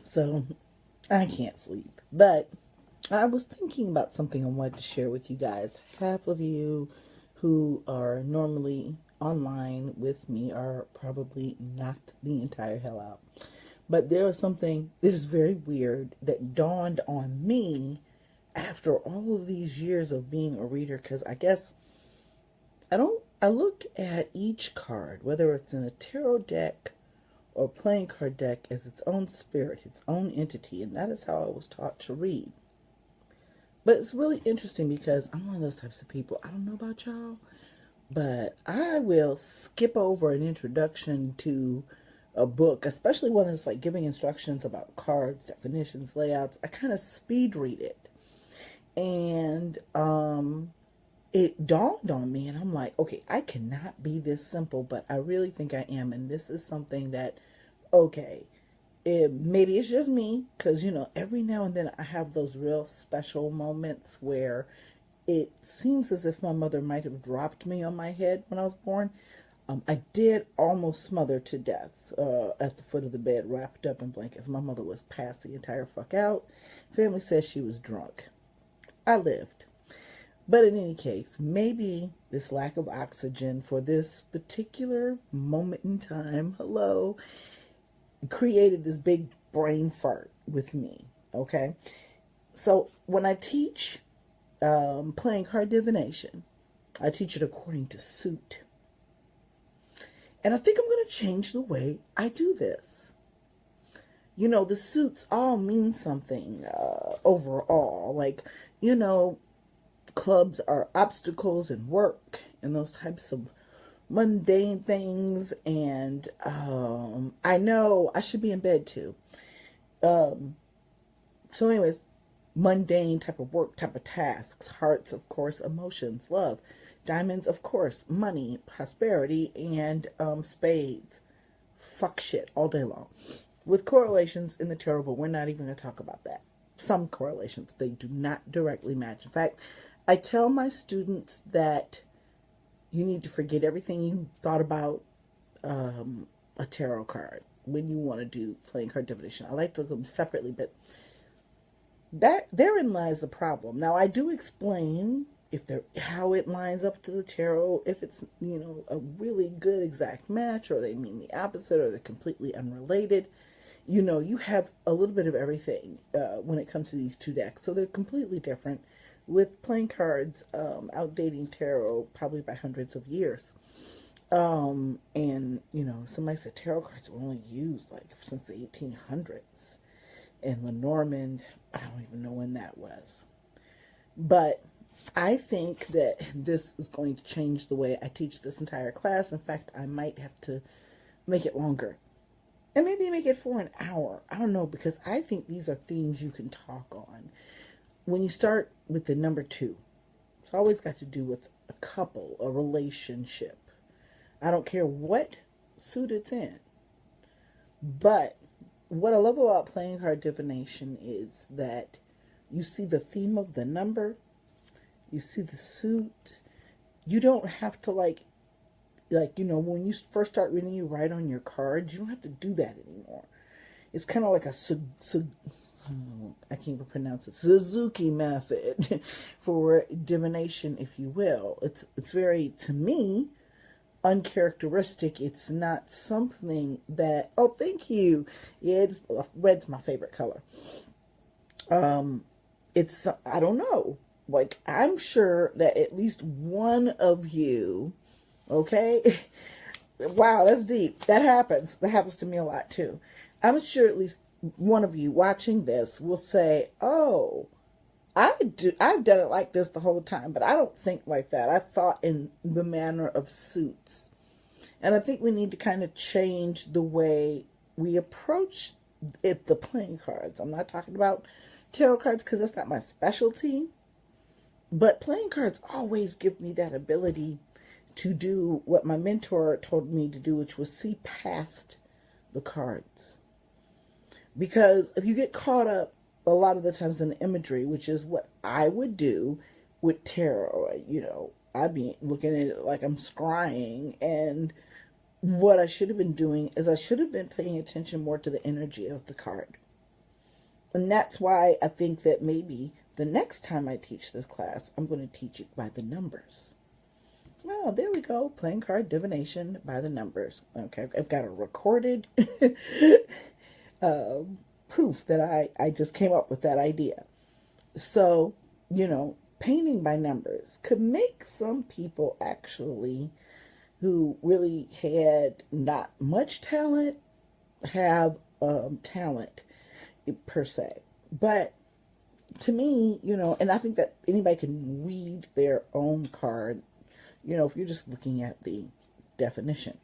So I can't sleep. But I was thinking about something I wanted to share with you guys. Half of you who are normally online with me are probably knocked the entire hell out. But there was something that is very weird that dawned on me after all of these years of being a reader, because I guess I look at each card, whether it's in a tarot deck or playing card deck, as its own spirit, its own entity, and that is how I was taught to read. But it's really interesting because I'm one of those types of people. I don't know about y'all, but I will skip over an introduction to a book, especially one that's like giving instructions about cards, definitions, layouts. I kind of speed read it. And it dawned on me, and I'm like, okay, I cannot be this simple, but I really think I am. And this is something that, okay, maybe it's just me, because, every now and then I have those real special moments where it seems as if my mother might have dropped me on my head when I was born. I did almost smother to death at the foot of the bed, wrapped up in blankets. My mother was passed the entire fuck out. Family says she was drunk. I lived. But in any case, maybe this lack of oxygen for this particular moment in time, hello, created this big brain fart with me. Okay. So when I teach playing card divination, I teach it according to suit. And I think I'm going to change the way I do this. The suits all mean something overall. Like, clubs are obstacles and work and those types of mundane things. And I know I should be in bed too. So anyways, mundane type of work, type of tasks. Hearts, of course, emotions, love. Diamonds, of course, money, prosperity, and spades. Fuck shit all day long. With correlations in the tarot, but we're not even going to talk about that. Some correlations, they do not directly match. In fact, I tell my students that you need to forget everything you thought about a tarot card when you want to do playing card divination. I like to look at them separately, but therein lies the problem. Now, I do explain how it lines up to the tarot, if it's, a really good exact match, or they mean the opposite, or they're completely unrelated. You have a little bit of everything when it comes to these two decks. So they're completely different, with playing cards outdating tarot probably by hundreds of years. And, somebody said tarot cards were only used like since the 1800s. And Lenormand, I don't even know when that was. But I think that this is going to change the way I teach this entire class. In fact, I might have to make it longer. And maybe make it for an hour. I don't know, because I think these are themes you can talk on. When you start with the number 2, it's always got to do with a couple, a relationship. I don't care what suit it's in. But what I love about playing card divination is that you see the theme of the number, you see the suit. You don't have to when you first start reading, you write on your cards. You don't have to do that anymore. It's kind of like I can't even pronounce it, Suzuki method for divination, if you will. It's very, to me, uncharacteristic. It's not something that, oh, thank you. Yeah, red's my favorite color. It's, I don't know. Like, I'm sure that at least one of you, okay? Wow, that's deep. That happens. That happens to me a lot too. I'm sure at least one of you watching this will say, oh, I've done it like this the whole time, but I don't think like that. I thought in the manner of suits. And I think we need to kind of change the way we approach it, the playing cards. I'm not talking about tarot cards because that's not my specialty. But playing cards always give me that ability to do what my mentor told me to do, which was see past the cards. Because if you get caught up a lot of the times in the imagery, which is what I would do with tarot, I'd be looking at it like I'm scrying. And what I should have been doing is I should have been paying attention more to the energy of the card. And that's why I think that maybe the next time I teach this class, I'm going to teach it by the numbers. Oh, there we go. Playing card divination by the numbers. Okay, I've got a recorded uh, proof that I just came up with that idea. So, painting by numbers could make some people actually who really had not much talent have talent per se. But to me, and I think that anybody can read their own card, if you're just looking at the definition.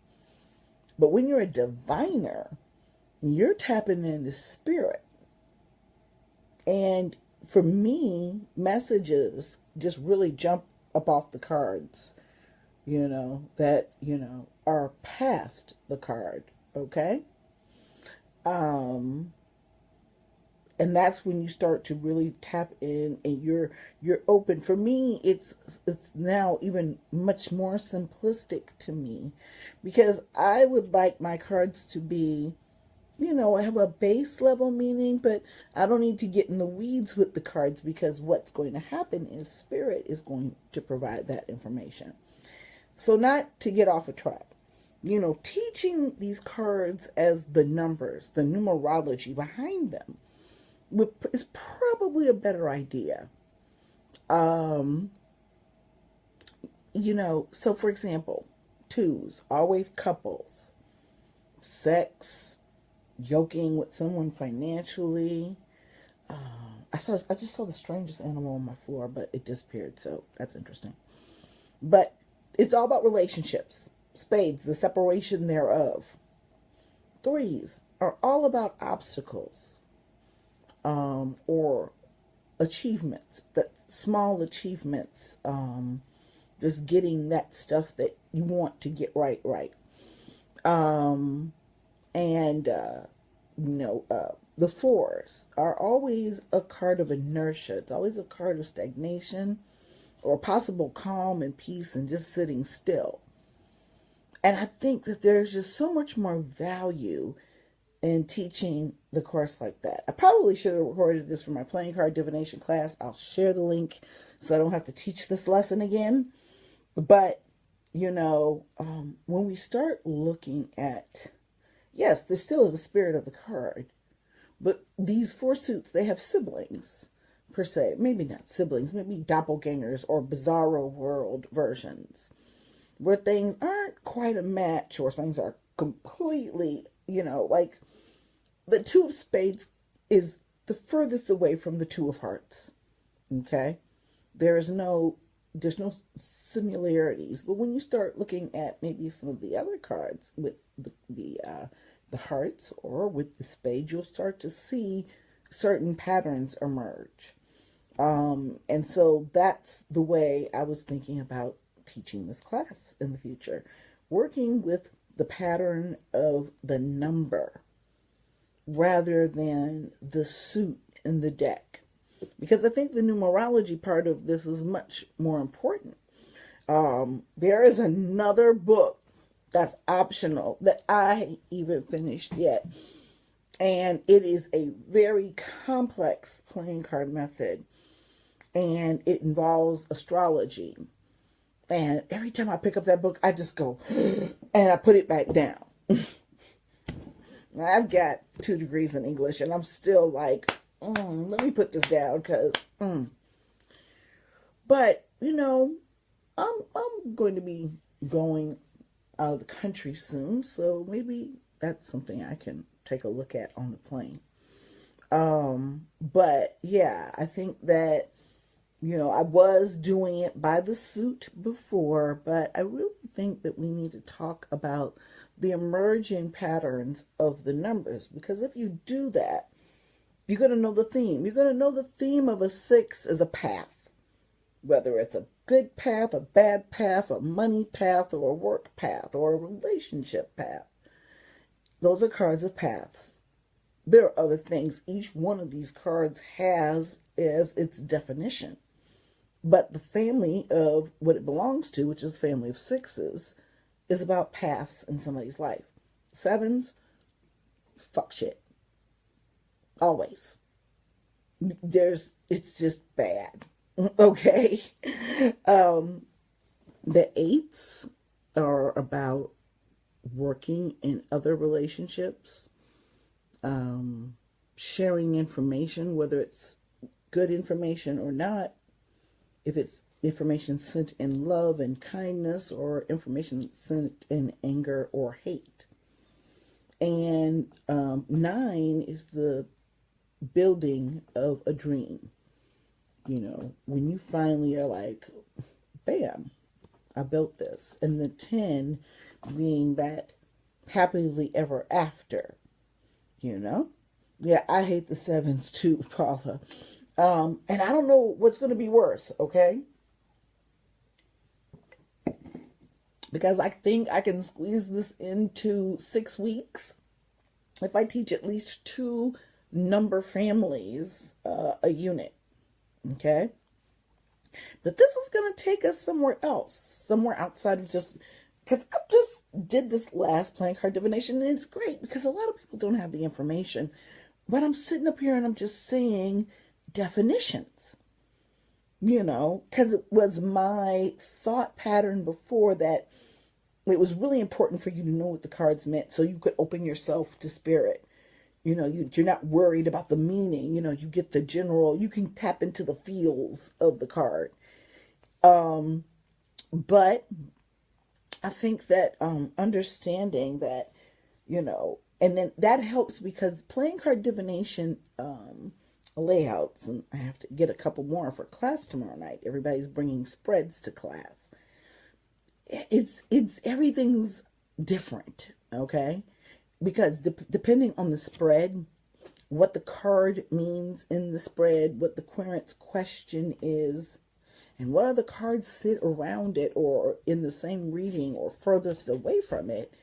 But when you're a diviner, you're tapping into spirit. And for me, messages just really jump up off the cards, that, are past the card. Okay? And that's when you start to really tap in, and you're open. For me, it's now even much more simplistic to me, because I would like my cards to be, I have a base level meaning, but I don't need to get in the weeds with the cards, because what's going to happen is spirit is going to provide that information. So not to get off a track, teaching these cards as the numbers, the numerology behind them, is probably a better idea. So for example, twos, always couples, sex, yoking with someone financially. I just saw the strangest animal on my floor, but it disappeared, so that's interesting. But it's all about relationships. Spades, the separation thereof. Threes are all about obstacles, or achievements, that small achievements, just getting that stuff that you want to get right. And the fours are always a card of inertia. It's always a card of stagnation, or possible calm and peace and just sitting still. And I think that there's just so much more value in teaching the course like that. I probably should have recorded this for my playing card divination class. I'll share the link so I don't have to teach this lesson again. But, when we start looking at, yes, there still is a spirit of the card, but these four suits, they have siblings, per se. Maybe not siblings, maybe doppelgangers or bizarro world versions, where things aren't quite a match, or things are completely, like the two of spades is the furthest away from the two of hearts. Okay? There's no similarities. But when you start looking at maybe some of the other cards with the hearts, or with the spade, you'll start to see certain patterns emerge. And so that's the way I was thinking about teaching this class in the future, working with the pattern of the number rather than the suit in the deck, because I think the numerology part of this is much more important. There is another book that's optional that I even finished yet, and it is a very complex playing card method, and it involves astrology. And every time I pick up that book, I just go, and I put it back down. Now, I've got 2 degrees in English, and I'm still like, let me put this down, because, But, I'm going to be going out of the country soon, so maybe that's something I can take a look at on the plane. But, yeah, I think that, I was doing it by the suit before, but I really think that we need to talk about the emerging patterns of the numbers, because if you do that, you're going to know the theme. You're going to know the theme of a 6 is a path, whether it's a good path, a bad path, a money path, or a work path, or a relationship path. Those are cards of paths. There are other things each one of these cards has as its definition. But the family of what it belongs to, which is the family of 6s, is about paths in somebody's life. 7s, fuck shit. Always. It's just bad. Okay. Um, the eights are about working in other relationships, sharing information, whether it's good information or not, if it's information sent in love and kindness or information sent in anger or hate. And nine is the building of a dream. You know, when you finally are like, bam, I built this. And the 10 being that happily ever after, you know? Yeah, I hate the sevens too, Paula. And I don't know what's going to be worse, okay? Because I think I can squeeze this into 6 weeks if I teach at least 2 number families a unit, okay? But this is going to take us somewhere else, somewhere outside of just, because I just did this last playing card divination, and it's great because a lot of people don't have the information. But I'm sitting up here and I'm just saying definitions, you know, because it was my thought pattern before that it was really important for you to know what the cards meant so you could open yourself to spirit. You know, you're not worried about the meaning. You know, you get the general, you can tap into the feels of the card. But I think that understanding that, you know, and then that helps because playing card divination layouts, and I have to get a couple more for class tomorrow night. Everybody's bringing spreads to class. It's everything's different, okay? Because depending on the spread, what the card means in the spread, what the querent's question is, and what other cards sit around it or in the same reading or furthest away from it,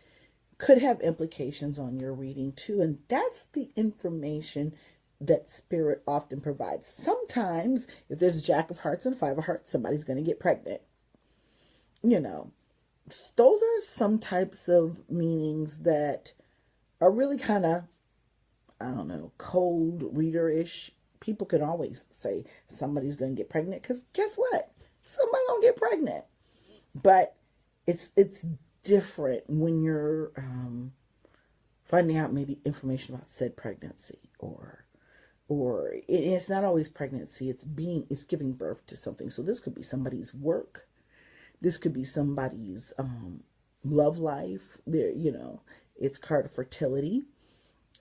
could have implications on your reading too. And that's the information that spirit often provides. Sometimes if there's a Jack of Hearts and 5 of Hearts, somebody's going to get pregnant. You know, those are some types of meanings that are really kind of, I don't know, cold reader-ish. People can always say somebody's going to get pregnant because guess what? Somebody's going to get pregnant. But it's different when you're finding out maybe information about said pregnancy or it's not always pregnancy. It's giving birth to something. So this could be somebody's work. This could be somebody's love life. There, you know, it's card of fertility.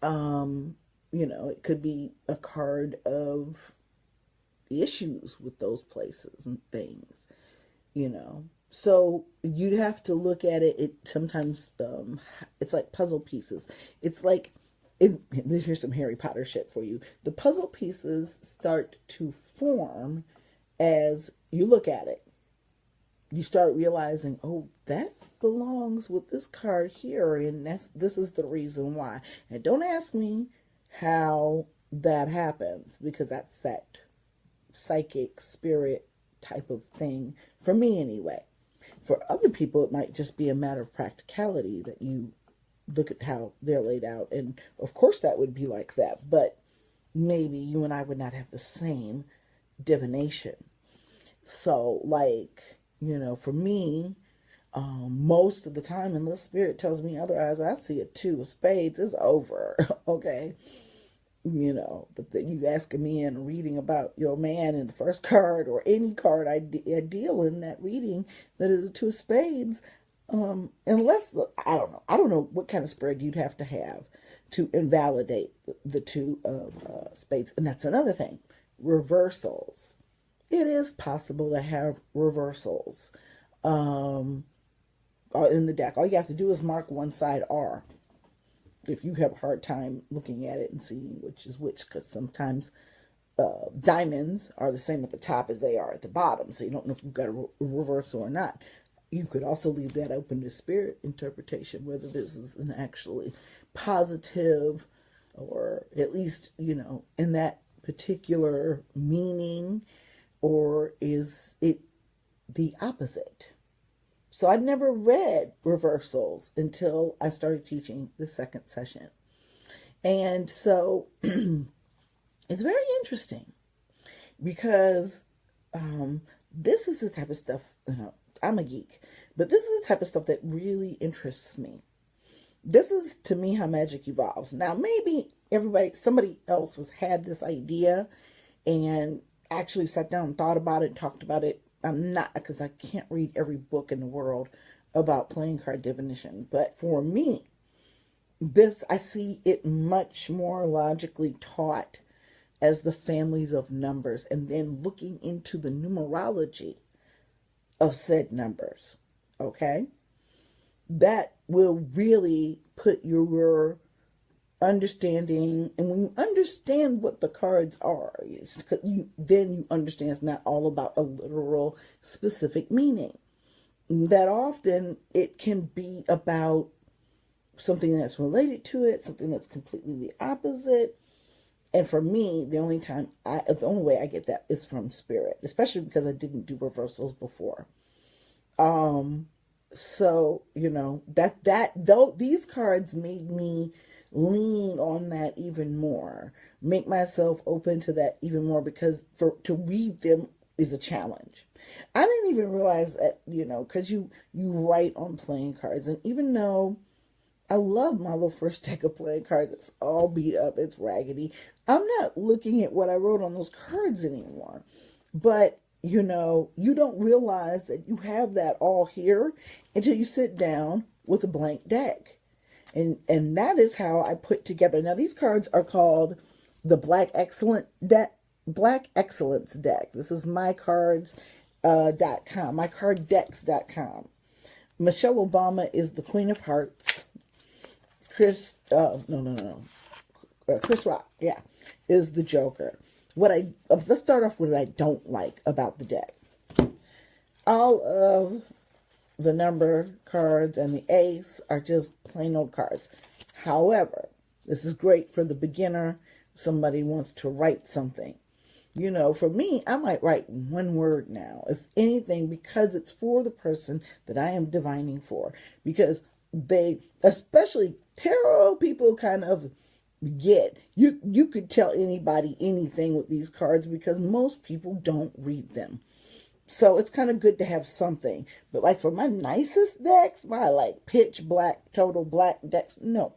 You know, it could be a card of issues with those places and things, you know. So you'd have to look at it. It sometimes, it's like puzzle pieces. It's like, here's some Harry Potter shit for you. The puzzle pieces start to form as you look at it. You start realizing, oh, that belongs with this card here, and this is the reason why. And don't ask me how that happens, because that's that psychic spirit type of thing, for me anyway. For other people, it might just be a matter of practicality that you look at how they're laid out, and of course that would be like that, but maybe you and I would not have the same divination. So, like, you know, for me, most of the time, unless spirit tells me otherwise, I see a 2 of spades, it's over, okay? You know, but then you asking me in a reading about your man in the first card or any card I deal in that reading that is a 2 of spades, unless, I don't know what kind of spread you'd have to invalidate the 2 of spades. And that's another thing, reversals. It is possible to have reversals in the deck. All you have to do is mark one side R if you have a hard time looking at it and seeing which is which, because sometimes diamonds are the same at the top as they are at the bottom, so you don't know if you've got a reversal or not. You could also leave that open to spirit interpretation, whether this is an actually positive or at least, you know, in that particular meaning, or is it the opposite? So I'd never read reversals until I started teaching the second session. And so It's very interesting because this is the type of stuff, I'm a geek, but this is the type of stuff that really interests me. This is, to me, how magic evolves. Now, maybe somebody else has had this idea and actually sat down and thought about it and talked about it. I'm not, because I can't read every book in the world about playing card divination. But for me, I see it much more logically taught as the families of numbers, and then looking into the numerology of said numbers. Okay? That will really put your understanding, and when you understand what the cards are, then you understand it's not all about a literal specific meaning. That often it can be about something that's related to it, something that's completely the opposite. And for me, the only way I get that is from spirit, especially because I didn't do reversals before. So, though these cards made me lean on that even more, make myself open to that even more, because to read them is a challenge. I didn't even realize that, because you write on playing cards, and even though I love my little first deck of playing cards, it's all beat up, it's raggedy, I'm not looking at what I wrote on those cards anymore. But you don't realize that you have that all here until you sit down with a blank deck. And that is how I put together. Now, these cards are called the Black Excellence deck. This is mycards.com, mycarddex.com. Michelle Obama is the Queen of Hearts. Chris Rock, yeah, is the Joker. Let's start off with what I don't like about the deck. All of the number cards and the ace are just plain old cards. However, this is great for the beginner. Somebody wants to write something. For me, I might write one word now, if anything, because it's for the person that I am divining for. Because especially tarot people, kind of you could tell anybody anything with these cards, because most people don't read them. So it's kind of good to have something. But like for my nicest decks, my like pitch black, total black decks, no.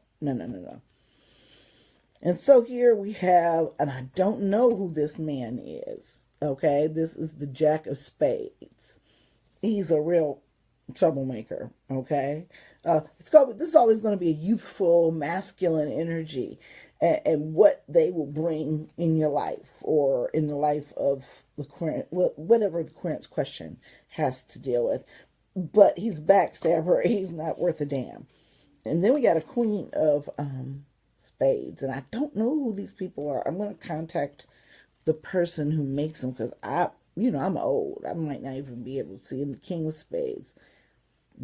And so here we have, and I don't know who this man is. Okay, this is the Jack of Spades. He's a real troublemaker. Okay, this is always going to be a youthful, masculine energy, and what they will bring in your life, or in the life of the current, whatever the current question has to deal with. But he's a backstabber. He's not worth a damn. And then we got a Queen of Spades, and I don't know who these people are. I'm going to contact the person who makes them, because I'm old. I might not even be able to see. And the King of Spades.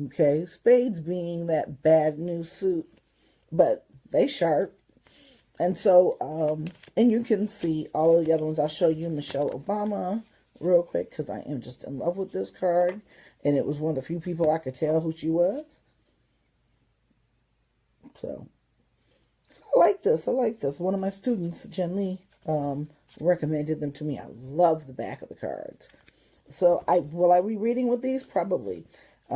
Okay, spades being that bad news suit, but they sharp. And so, and you can see all of the other ones. I'll show you Michelle Obama real quick, because I am just in love with this card. And it was one of the few people I could tell who she was. So I like this. One of my students, Jen Lee, recommended them to me. I love the back of the cards. So will I be reading with these? Probably. I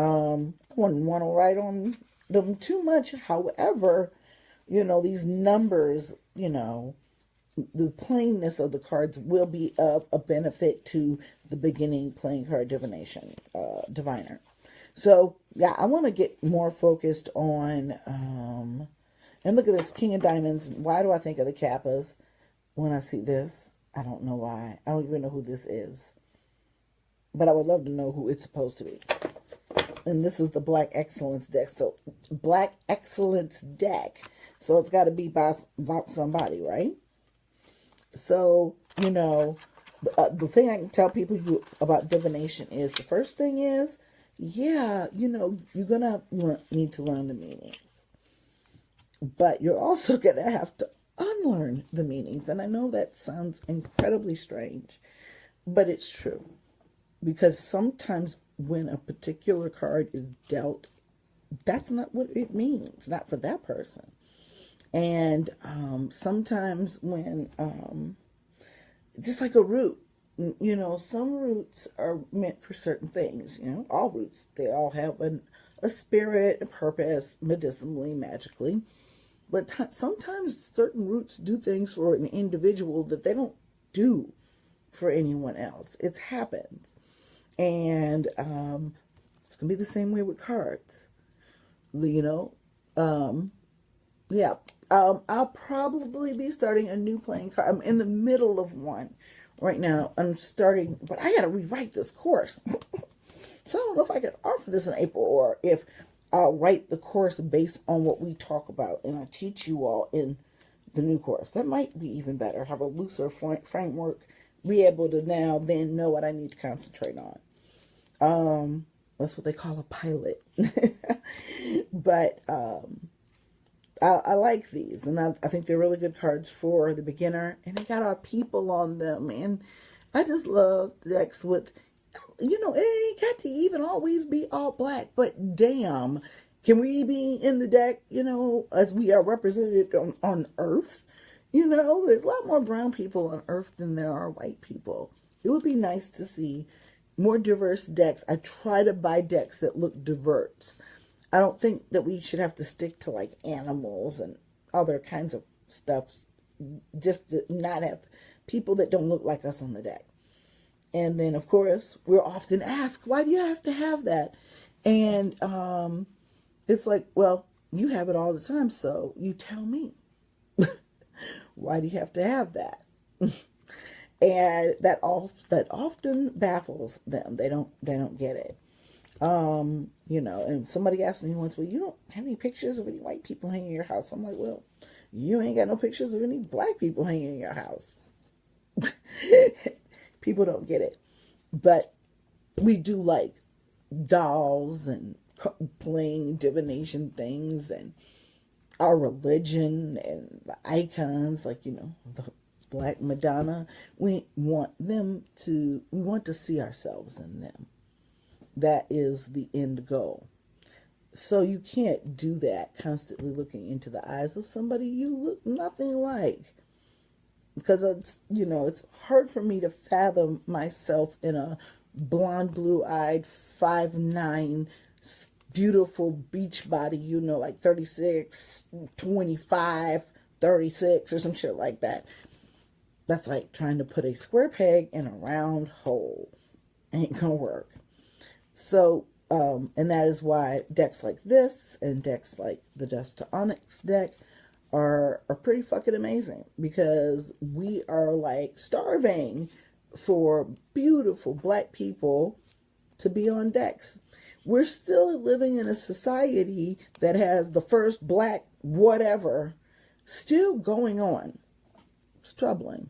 wouldn't want to write on them too much. However, these numbers, the plainness of the cards will be of a benefit to the beginning playing card divination diviner. So yeah, I want to get more focused on and look at this King of Diamonds. Why do I think of the Kappas when I see this? I don't know why. I don't even know who this is, but I would love to know who it's supposed to be. And this is the Black Excellence deck. So Black Excellence deck. So it's got to be about somebody, right? So, the thing I can tell people about divination is, the first thing is, yeah, you're going to need to learn the meanings. But you're also going to have to unlearn the meanings. And I know that sounds incredibly strange, but it's true. Because sometimes when a particular card is dealt, that's not what it means, not for that person. And sometimes when just like a root. You know, some roots are meant for certain things. You know, all roots, they all have a spirit, a purpose, medicinally, magically. But sometimes certain roots do things for an individual that they don't do for anyone else. It's happened. And it's going to be the same way with cards. You know, yeah. I'll probably be starting a new playing card. I'm in the middle of one right now. I'm starting, but I got to rewrite this course. So I don't know if I can offer this in April or if I'll write the course based on what we talk about and I teach you all in the new course. That might be even better. Have a looser framework. Be able to now then know what I need to concentrate on. That's what they call a pilot. But I like these, and I think they're really good cards for the beginner, and they got our people on them, and I just love decks with, you know, it ain't got to even always be all black, but damn, can we be in the deck, you know, as we are represented on Earth? You know, there's a lot more brown people on Earth than there are white people. It would be nice to see more diverse decks. I try to buy decks that look diverse. I don't think that we should have to stick to like animals and other kinds of stuff just to not have people that don't look like us on the deck. And then, of course, we're often asked, why do you have to have that? And it's like, well, you have it all the time, so you tell me. Why do you have to have that? And that often baffles them. They don't get it. You know, and somebody asked me once, well, you don't have any pictures of any white people hanging in your house. I'm like, well, you ain't got no pictures of any black people hanging in your house. People don't get it. But we do like dolls and playing divination things and our religion and the icons, like, you know, the Black Madonna. We want to see ourselves in them. That is the end goal. So you can't do that constantly looking into the eyes of somebody you look nothing like. Because it's, you know, it's hard for me to fathom myself in a blonde, blue-eyed, 5'9", beautiful beach body, you know, like 36, 25, 36 or some shit like that. That's like trying to put a square peg in a round hole. Ain't gonna work. So, and that is why decks like this and decks like the Dust to Onyx deck are pretty fucking amazing, because we are like starving for beautiful black people to be on decks. We're still living in a society that has the first black whatever still going on. It's troubling.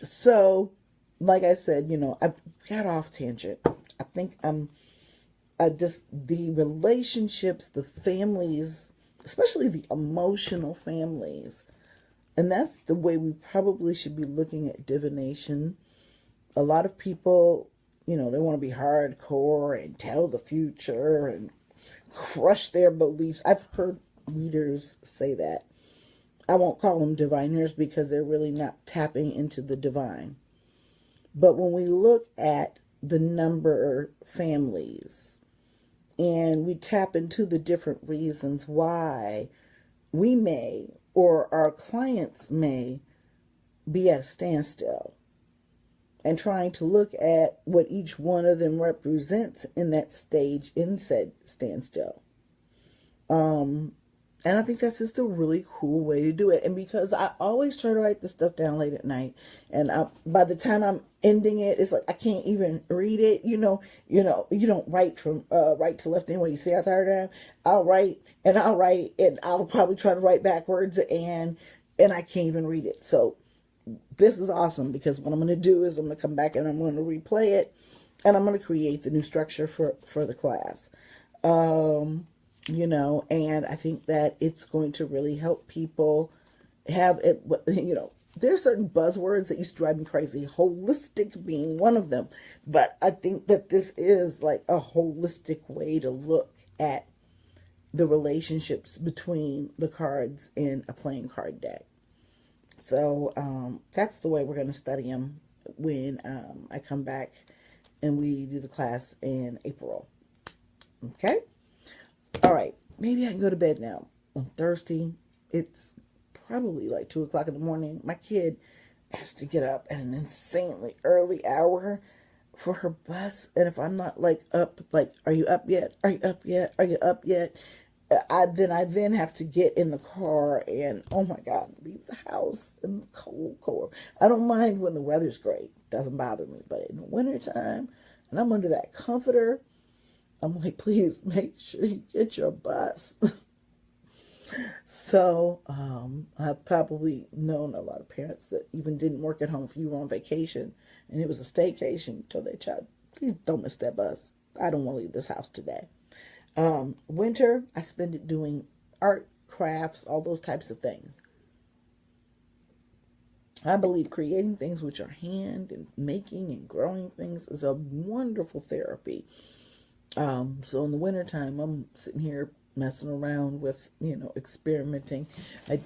So, like I said, you know, I got off tangent. I think just the relationships, the families, especially the emotional families, and that's the way we probably should be looking at divination. A lot of people, you know, they want to be hardcore and tell the future and crush their beliefs. I've heard readers say that. I won't call them diviners because they're really not tapping into the divine. But when we look at the number families and we tap into the different reasons why we may or our clients may be at a standstill, and trying to look at what each one of them represents in that stage in said standstill. And I think that's just a really cool way to do it. And because I always try to write this stuff down late at night, and by the time I'm ending it, it's like I can't even read it. You know, you don't write from right to left anyway. You see how tired I am? I'll write, and I'll probably try to write backwards, and I can't even read it. So this is awesome, because what I'm going to do is I'm going to come back and I'm going to replay it, and I'm going to create the new structure for the class. You know, and I think that it's going to really help people have it. You know, there are certain buzzwords that used to drive me crazy, holistic being one of them. But I think that this is like a holistic way to look at the relationships between the cards in a playing card deck. So that's the way we're going to study them when I come back and we do the class in April. Okay? All right. Maybe I can go to bed now. On Thursday, it's probably like 2 o'clock in the morning. My kid has to get up at an insanely early hour for her bus. And if I'm not like up, like, are you up yet? Are you up yet? Are you up yet? I then have to get in the car and, oh my God, leave the house in the cold. I don't mind when the weather's great. Doesn't bother me. But in the wintertime, and I'm under that comforter, I'm like, please make sure you get your bus. So I've probably known a lot of parents that even didn't work at home if you were on vacation and it was a staycation, told their child, please don't miss that bus. I don't want to leave this house today. Winter, I spend it doing art, crafts, all those types of things. I believe creating things with your hand and making and growing things is a wonderful therapy. So in the wintertime, I'm sitting here messing around with, experimenting. I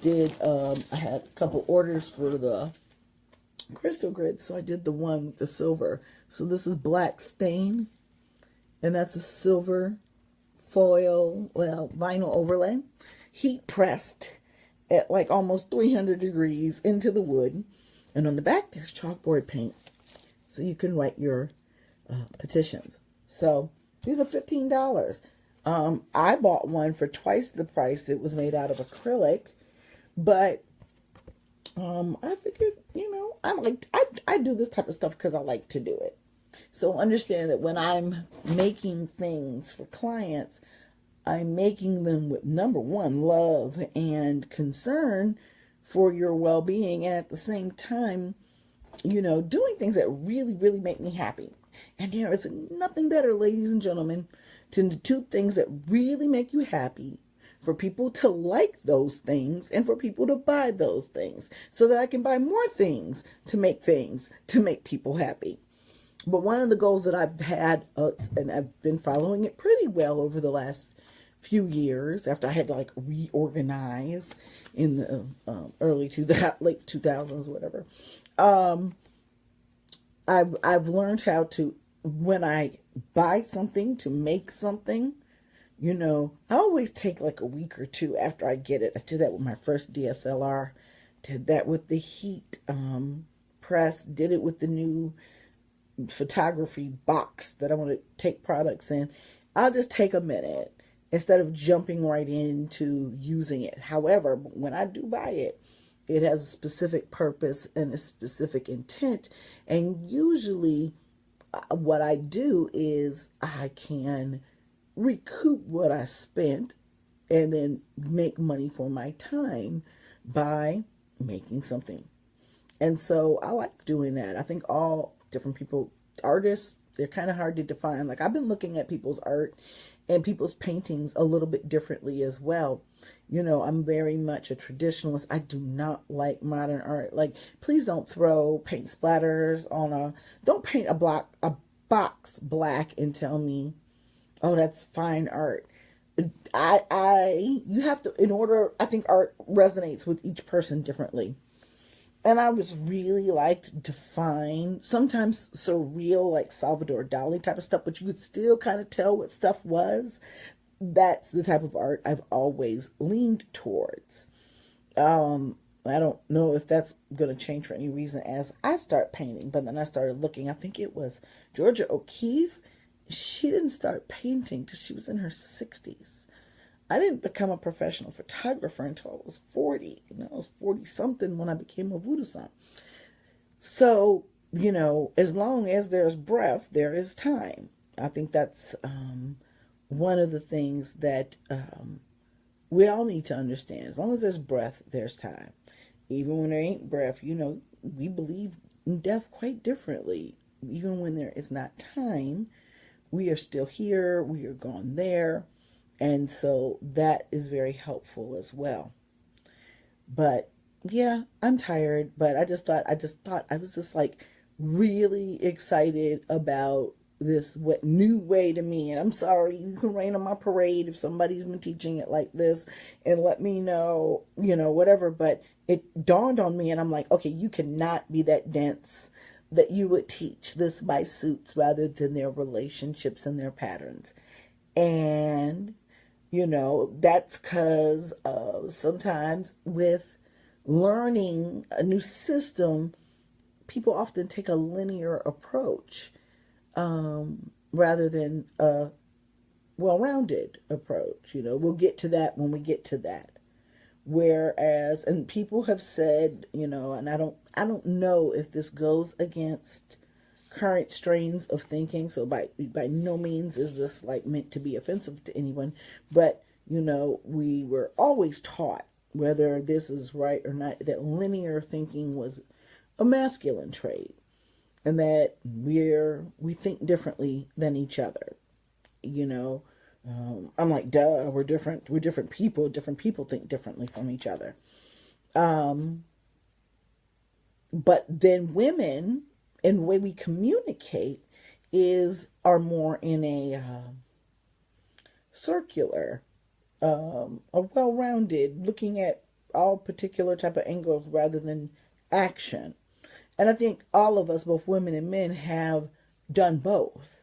had a couple orders for the crystal grid, so I did the one with the silver. So this is black stain, and that's a silver foil, vinyl overlay, heat pressed at like almost 300 degrees into the wood. And on the back, there's chalkboard paint, so you can write your petitions. So these are $15. I bought one for twice the price. It was made out of acrylic, but I figured, I do this type of stuff because I like to do it. So understand that when I'm making things for clients, I'm making them with, number one, love and concern for your well-being, and at the same time, doing things that really, really make me happy. And there is nothing better, ladies and gentlemen, to do things that really make you happy, for people to like those things, and for people to buy those things, so that I can buy more things to make people happy. But one of the goals that I've had, and I've been following it pretty well over the last few years, after I had to reorganize in the late 2000s, whatever. I've learned how to, when I buy something, to make something, I always take like a week or two after I get it. I did that with my first DSLR, did that with the heat press, did it with the new photography box that I want to take products in. I'll just take a minute instead of jumping right into using it. However, when I do buy it, it has a specific purpose and a specific intent. And usually what I do is I can recoup what I spent and then make money for my time by making something. And so I like doing that. I think all different people, artists, they're kind of hard to define. Like, I've been looking at people's art and people's paintings a little bit differently as well. I'm very much a traditionalist. I do not like modern art. Like, please don't throw paint splatters on don't paint a box black and tell me, oh, that's fine art. You have to, I think art resonates with each person differently. And I was really to find sometimes surreal, like Salvador Dali type of stuff, but you could still kind of tell what stuff was. That's the type of art I've always leaned towards. I don't know if that's going to change for any reason as I start painting, but then I started looking. I think it was Georgia O'Keeffe. She didn't start painting till she was in her 60s. I didn't become a professional photographer until I was 40. I was 40-something when I became a voodoo-san. So, as long as there's breath, there is time. I think that's one of the things that we all need to understand. As long as there's breath, there's time. Even when there ain't breath, we believe in death quite differently. Even when there is not time, we are still here, we are gone there. And so that is very helpful as well. But yeah, I'm tired, but I just thought I was just really excited about this new way to me. And I'm sorry, you can rain on my parade if somebody's been teaching it like this and let me know, whatever. But it dawned on me, and I'm like, okay, you cannot be that dense that you would teach this by suits rather than their relationships and their patterns. And, that's because sometimes with learning a new system, people often take a linear approach rather than a well-rounded approach. We'll get to that when we get to that. Whereas, and people have said, and I don't know if this goes against current strains of thinking. So by no means is this like meant to be offensive to anyone, but we were always taught, whether this is right or not, that linear thinking was a masculine trait, and that we think differently than each other. I'm like, duh, we're different. We're different people. Different people think differently from each other. But then women, and the way we communicate are more in a circular, a well-rounded, looking at all particular type of angles rather than action. And I think all of us, both women and men, have done both.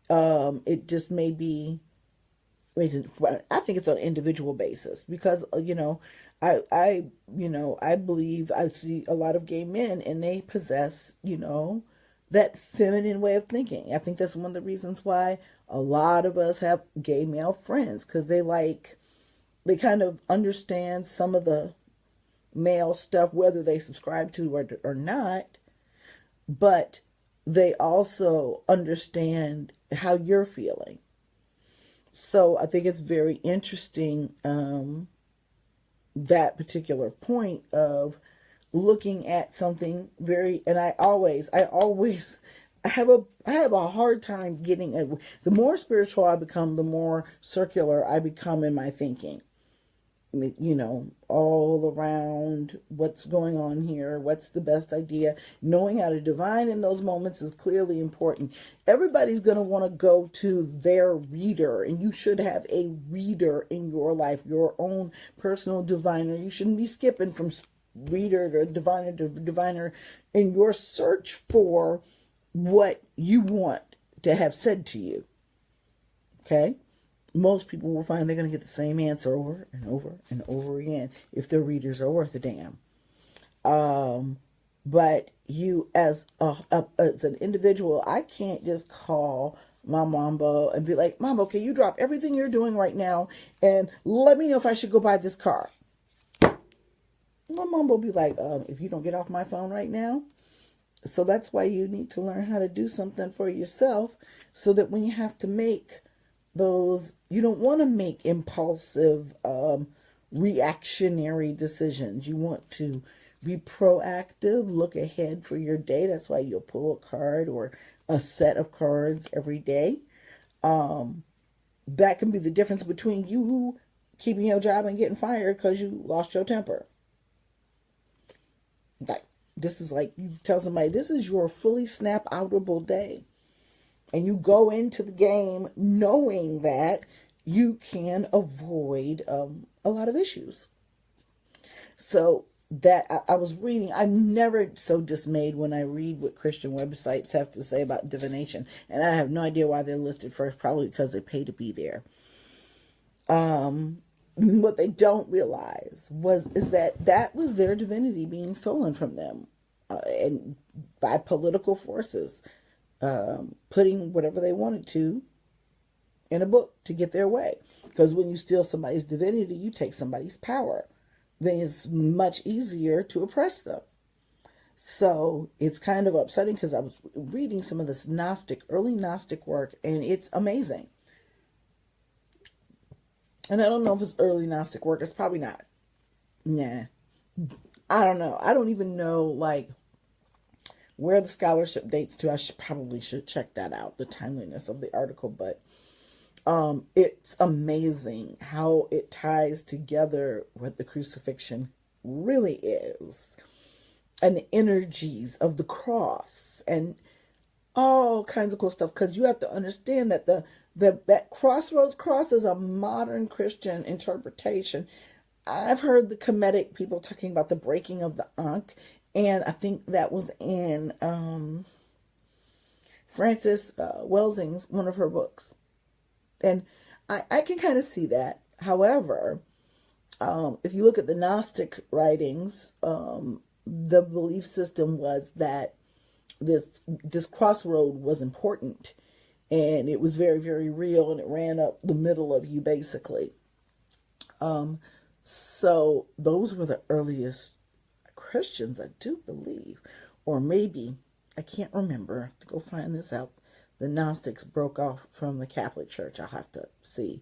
It just may be, I think it's on an individual basis, because I believe I see a lot of gay men, and they possess that feminine way of thinking. I think that's one of the reasons why a lot of us have gay male friends, because they kind of understand some of the male stuff, whether they subscribe to or not, but they also understand how you're feeling. So I think it's very interesting, that particular point of looking at something and I have a hard time getting it. The more spiritual I become, the more circular I become in my thinking. All around what's going on here, what's the best idea. Knowing how to divine in those moments is clearly important. Everybody's going to want to go to their reader, and you should have a reader in your life, your own personal diviner. You shouldn't be skipping from reader to diviner in your search for what you want to have said to you. Okay? Most people will find they're going to get the same answer over and over and over again if their readers are worth a damn. But you, as an individual, I can't just call my Mambo and be like, Mambo, can you drop everything you're doing right now and let me know if I should go buy this car? My Mambo will be like, if you don't get off my phone right now. So that's why you need to learn how to do something for yourself, so that when you have to make you don't want to make impulsive, reactionary decisions. You want to be proactive, look ahead for your day. That's why you'll pull a card or a set of cards every day. That can be the difference between you keeping your job and getting fired because you lost your temper. Like, this is like you tell somebody, this is your fully snap outable day. And you go into the game knowing that you can avoid a lot of issues. So that I was reading, I'm never so dismayed when I read what Christian websites have to say about divination. And I have no idea why they're listed first, probably because they pay to be there. What they don't realize is that was their divinity being stolen from them, and by political forces. Putting whatever they wanted to in a book to get their way. Because when you steal somebody's divinity, you take somebody's power. Then it's much easier to oppress them. So it's kind of upsetting, because I was reading some of this early Gnostic work, and it's amazing. And I don't know if it's early Gnostic work. It's probably not. Nah. I don't know. I don't even know, where the scholarship dates to. I probably should check that out, the timeliness of the article. But it's amazing how it ties together what the crucifixion really is, and the energies of the cross, and all kinds of cool stuff. Because you have to understand that that cross is a modern Christian interpretation I've heard the comedic people talking about the breaking of the Ankh, and I think that was in Frances Welsing's one of her books, and I can kind of see that. However, if you look at the Gnostic writings, the belief system was that this crossroad was important, and it was very, very real, and it ran up the middle of you basically. So those were the earliest Christians, I do believe, or maybe I can't remember. I have to go find this out. The Gnostics broke off from the Catholic Church. I'll have to see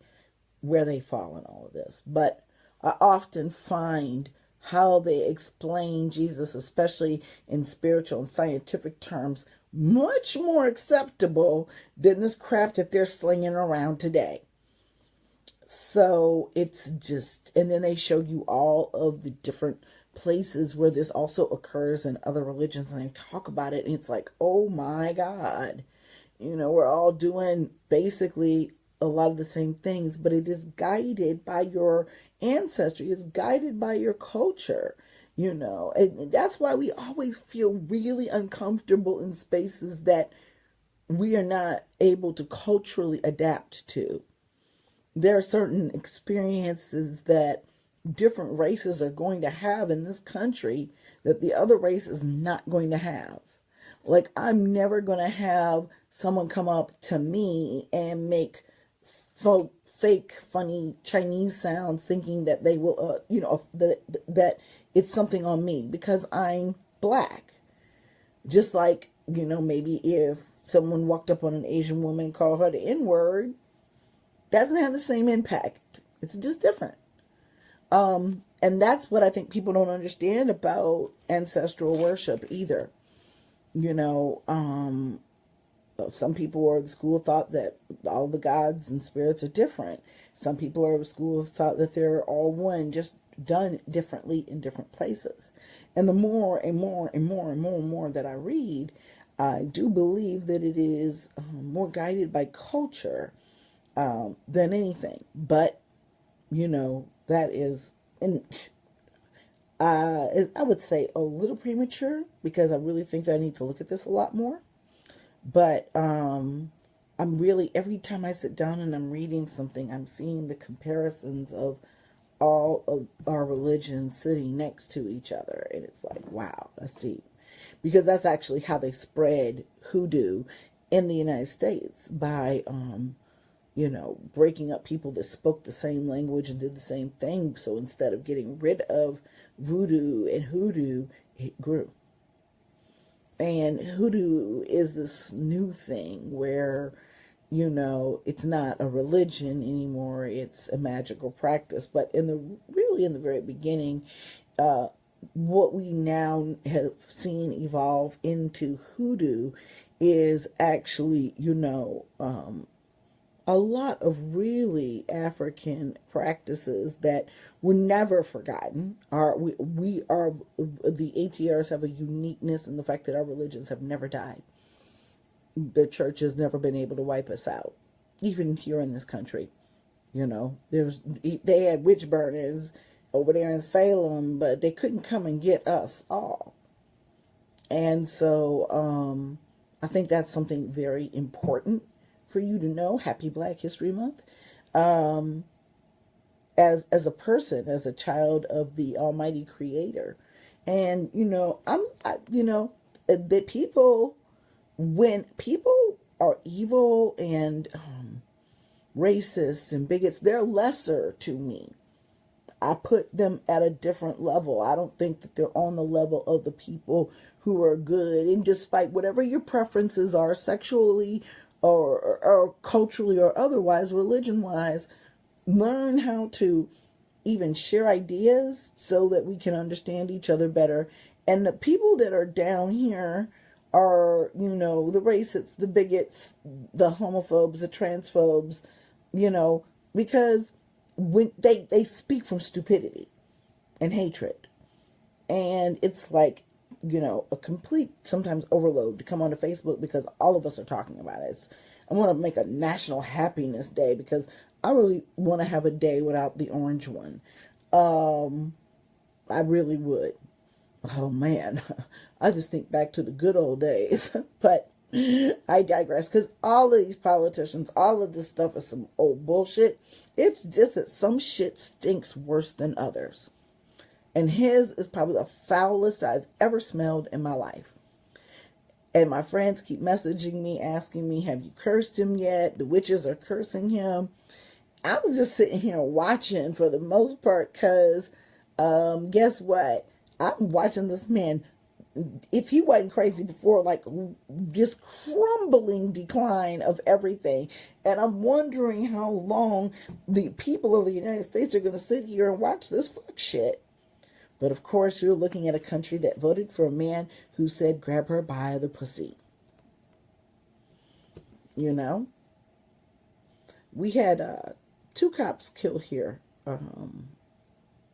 where they fall in all of this. But I often find how they explain Jesus, especially in spiritual and scientific terms, much more acceptable than this crap that they're slinging around today. So it's just, and then they show you all of the different places where this also occurs in other religions, and they talk about it, and it's like, oh my God, we're all doing basically a lot of the same things, but it is guided by your ancestry, it's guided by your culture, and that's why we always feel really uncomfortable in spaces that we are not able to culturally adapt to. There are certain experiences that different races are going to have in this country that the other race is not going to have. Like, I'm never going to have someone come up to me and make fake, funny Chinese sounds thinking that they will, that it's something on me because I'm black. Just like, maybe if someone walked up on an Asian woman and called her the N-word, doesn't have the same impact. It's just different. And that's what I think people don't understand about ancestral worship either. Some people are of the school of thought that all the gods and spirits are different. Some people are of the school of thought that they're all one, just done differently in different places. And the more and more and more and more and more that I read, I do believe that it is more guided by culture than anything. But, that is, and I would say a little premature, because I really think that I need to look at this a lot more. But I'm really, every time I sit down and I'm reading something, I'm seeing the comparisons of all of our religions sitting next to each other. And it's like, wow, that's deep. Because that's actually how they spread hoodoo in the United States, by breaking up people that spoke the same language and did the same thing. So instead of getting rid of voodoo and hoodoo, it grew. And hoodoo is this new thing where, it's not a religion anymore. It's a magical practice. But in the very beginning, what we now have seen evolve into hoodoo is actually, a lot of really African practices that were never forgotten. We are, the ATRs have a uniqueness in the fact that our religions have never died. The church has never been able to wipe us out, even here in this country. They had witch burnings over there in Salem, but they couldn't come and get us all. And so I think that's something very important for you to know. Happy Black History Month. As a person, as a child of the Almighty Creator. And that people, when people are evil and racist and bigots, they're lesser to me. I put them at a different level. I don't think that they're on the level of the people who are good. And despite whatever your preferences are, sexually or culturally or otherwise, religion-wise, learn how to even share ideas so that we can understand each other better. And the people that are down here are, the racists, the bigots, the homophobes, the transphobes, because when they speak from stupidity and hatred. And it's like, a complete, sometimes overload to come onto Facebook because all of us are talking about it. I want to make a National Happiness Day because I really want to have a day without the orange one. I really would. Oh man, I just think back to the good old days. But I digress, because all of these politicians, all of this stuff is some old bullshit. It's just that some shit stinks worse than others. And his is probably the foulest I've ever smelled in my life. And my friends keep messaging me, asking me, have you cursed him yet? The witches are cursing him. I was just sitting here watching for the most part, because guess what? I'm watching this man. If he wasn't crazy before, like just crumbling decline of everything. And I'm wondering how long the people of the United States are going to sit here and watch this fuck shit. But of course, you're looking at a country that voted for a man who said, grab her by the pussy. You know? We had 2 cops killed here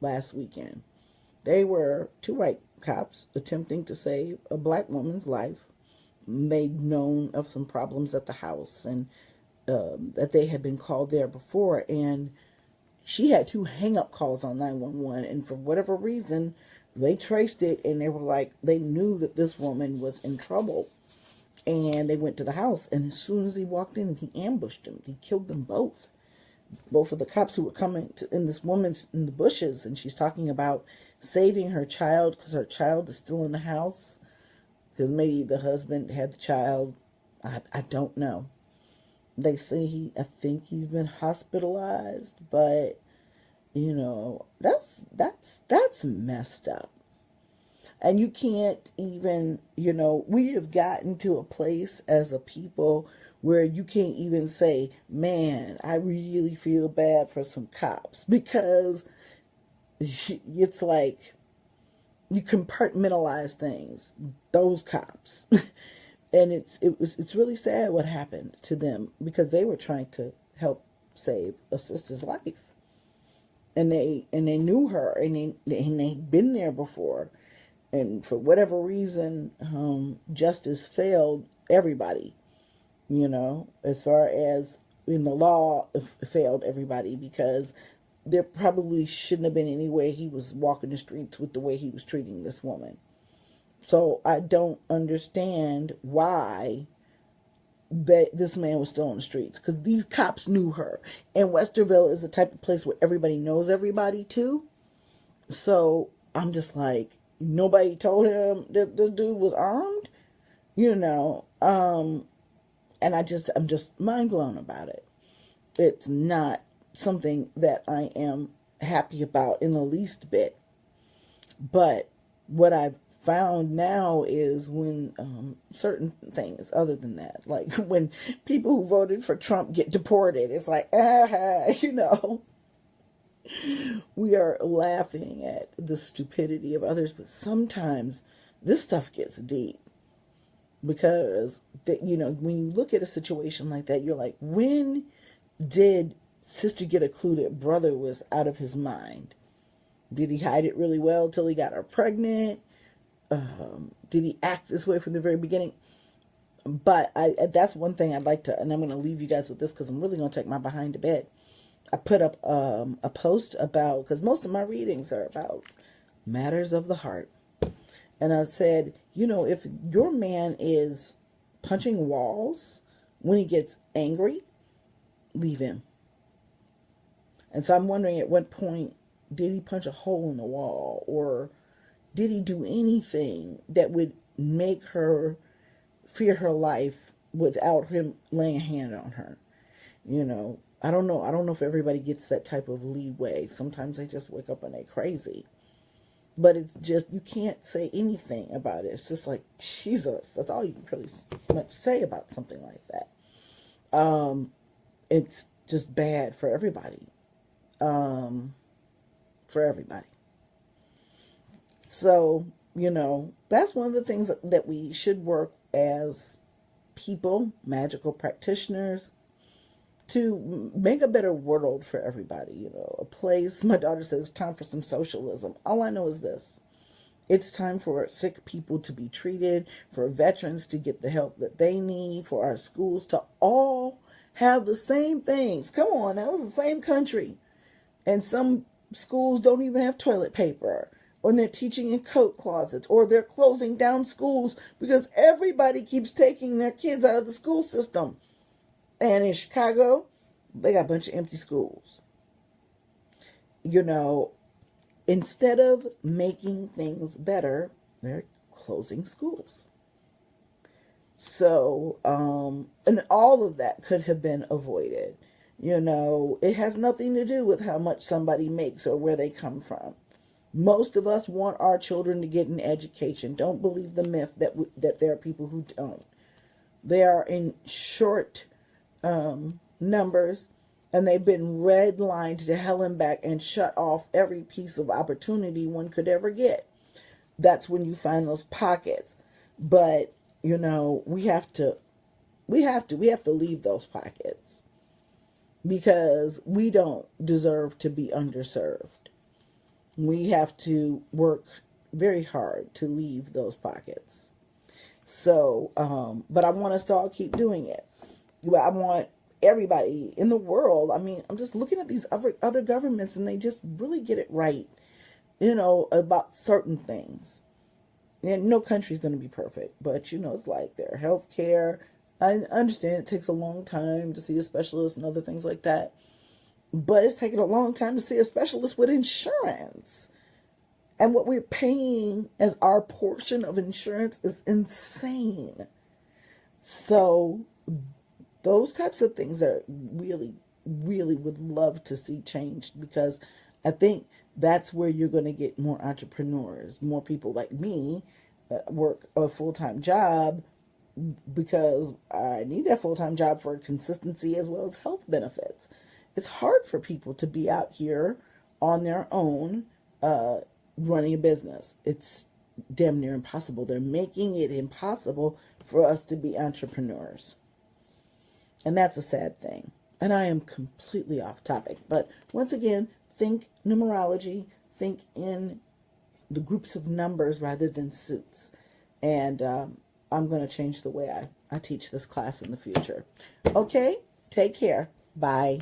last weekend. They were 2 white cops attempting to save a black woman's life, made known of some problems at the house, and that they had been called there before. And she had 2 hang-up calls on 911, and for whatever reason, they traced it, and they were like, they knew that this woman was in trouble, and they went to the house, and as soon as he walked in, he ambushed them. He killed them both. Both of the cops who were coming to, and this woman's in the bushes, and she's talking about saving her child because her child is still in the house, because maybe the husband had the child. I don't know. They say I think he's been hospitalized, but you know, that's messed up. And you can't even, you know, we have gotten to a place as a people where you can't even say, man, I really feel bad for some cops, because it's like you compartmentalize things. Those cops. And it's really sad what happened to them, because they were trying to help save a sister's life, and they knew her, and they'd been there before, and for whatever reason, justice failed everybody. You know, as far as in the law, it failed everybody, because there probably shouldn't have been any way he was walking the streets with the way he was treating this woman. So I don't understand why this man was still on the streets, because these cops knew her. And Westerville is the type of place where everybody knows everybody too. So I'm just like, nobody told him that this dude was armed, you know. And I'm just mind blown about it. It's not something that I am happy about in the least bit. But what I've found now is when certain things other than that, like when people who voted for Trump get deported, it's like, you know, we are laughing at the stupidity of others, but sometimes this stuff gets deep, because you know, when you look at a situation like that, you're like, when did sister get a clue that brother was out of his mind? Did he hide it really well till he got her pregnant? Did he act this way from the very beginning? But that's one thing I'd like to, and I'm going to leave you guys with this, because I'm really going to take my behind to bed. I put up a post about, because most of my readings are about matters of the heart. And I said, you know, if your man is punching walls when he gets angry, leave him. And so I'm wondering, at what point did he punch a hole in the wall, or did he do anything that would make her fear her life without him laying a hand on her? You know, I don't know. I don't know if everybody gets that type of leeway. Sometimes they just wake up and they're crazy. But it's just, you can't say anything about it. It's just like, Jesus, that's all you can pretty much say about something like that. It's just bad for everybody. For everybody. So, you know, that's one of the things that we should work as people, magical practitioners, to make a better world for everybody. You know, a place, my daughter says, it's time for some socialism. All I know is this. It's time for sick people to be treated, for veterans to get the help that they need, for our schools to all have the same things. Come on, now, it's the same country. And some schools don't even have toilet paper, or they're teaching in coat closets, or they're closing down schools because everybody keeps taking their kids out of the school system. And in Chicago, they got a bunch of empty schools. You know, instead of making things better, they're closing schools. So, and all of that could have been avoided. You know, it has nothing to do with how much somebody makes or where they come from. Most of us want our children to get an education. Don't believe the myth that there are people who don't. They are in short numbers, and they've been redlined to hell and back and shut off every piece of opportunity one could ever get. That's when you find those pockets. But, you know, we have to leave those pockets, because we don't deserve to be underserved. We have to work very hard to leave those pockets. So, but I want us to all keep doing it. I want everybody in the world. I mean, I'm just looking at these other governments, and they just really get it right, you know, about certain things. And no country's going to be perfect, but, you know, it's like their health care. I understand it takes a long time to see a specialist and other things like that. But it's taking a long time to see a specialist with insurance. And what we're paying as our portion of insurance is insane. So those types of things are really, really would love to see changed, because I think that's where you're going to get more entrepreneurs, more people like me that work a full-time job, because I need that full-time job for consistency as well as health benefits. It's hard for people to be out here on their own running a business. It's damn near impossible. They're making it impossible for us to be entrepreneurs. And that's a sad thing. And I am completely off topic. But once again, think numerology. Think in the groups of numbers rather than suits. And I'm going to change the way I teach this class in the future. Okay? Take care. Bye.